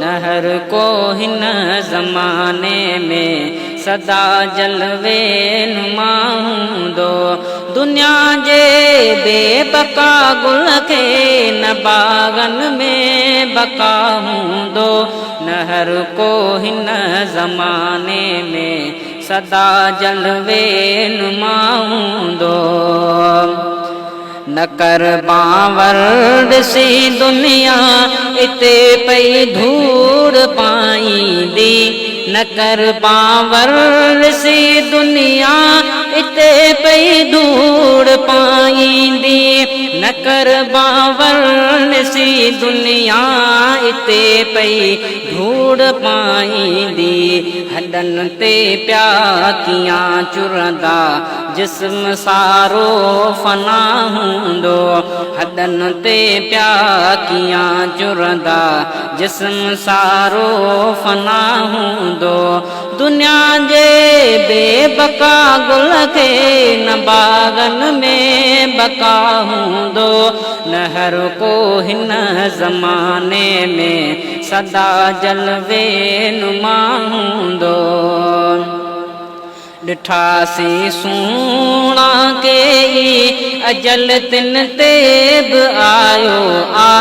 नहर को हिन ज़माने में सदा जलवे नुमा हूंदो। दुनिया जे बेबका गुल के न बागन में बका हूंदो। नहर को हिन ज़माने में सदा जलवे नुमा हूंदो। न कर बावर ॾिसी दुनिया इते पई धूड़ पाईंदी। न कर बावर ॾिसी दुनिया इते पई धूड़ पाईंदी। न कर बावर ॾिसी दुनिया इते पई धूड़ पाईंदी। हॾनि ते पिया कियां चुरंदा जिस्म सारो फना हूंदो। हॾनि ते पिया कियां चुरंदा जिस्म सारो फना हूंदो। दुनिया जे बेबका गुल के न बागन में बका हूंदो। नहर को हिन ज़माने में सदा जलवे नुमा हूंदो। ॾिठासी सूणा के अजल तिन ते बि आयो आ।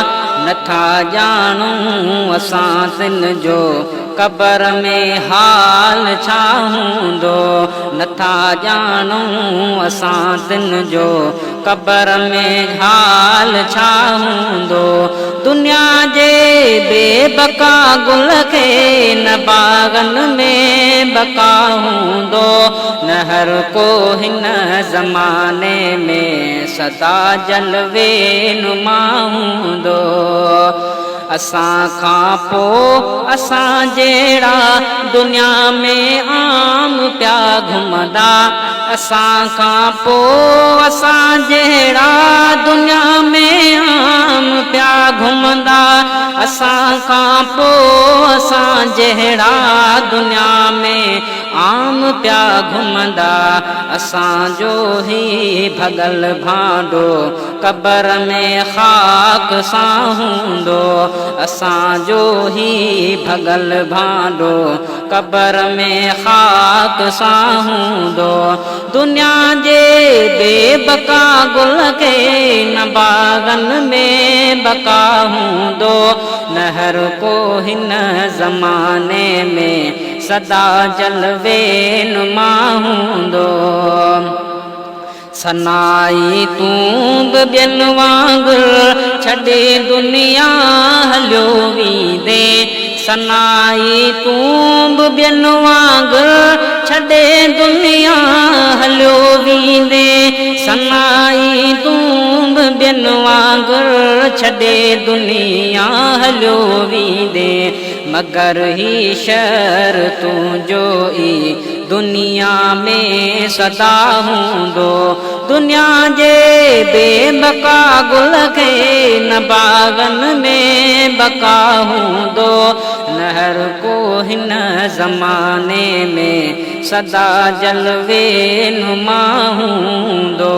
नथा ॼाणूं असां तिन जो क़बर में हाल छा हूंदो। नथा ॼाणूं असां तिन जो क़बर में हाल छा हूंदो। दुनिया जे बेबका गुल के न बागन में बका हूंदो। नहर को हिन ज़माने में सदा जलवे नुमा हूंदो। असां खां पोइ असां जहिड़ा दुनिया में आम पिया घुमंदा। असां खां पोइ असां जहिड़ा दुनिया में आम पिया घुमंदा। असां खां पोइ असां जहिड़ा दुनिया में आम पिया घुमंदा। असांजो ही भगल भांडो क़बर में ख़ाक सां हूंदो। असांजो ही भगल भांडो क़बर में ख़ाक सां हूंदो। दुनिया जे बेबका गुल के न बागन में बका हूंदो। नहर को हिन ज़माने में सदा जलवे नुमा हूंदो। सनाई तूं बि ॿियनि वांगुरु छॾे दुनिया हलियो वींदे। सनाई तूं बि ॿियनि वांगुरु छॾे दुनिया हलियो वींदे। सनाई तूं बि ॿियनि वांगुरु छॾे दुनिया हलियो वींदे। मगर ही शर तुंहिंजो ई दुनिया में सदा हूंदो। दुनिया जे बेबका गुल के न बागन में बका हूंदो। नहर को हिन ज़माने में सदा जलवे नुमा हूंदो।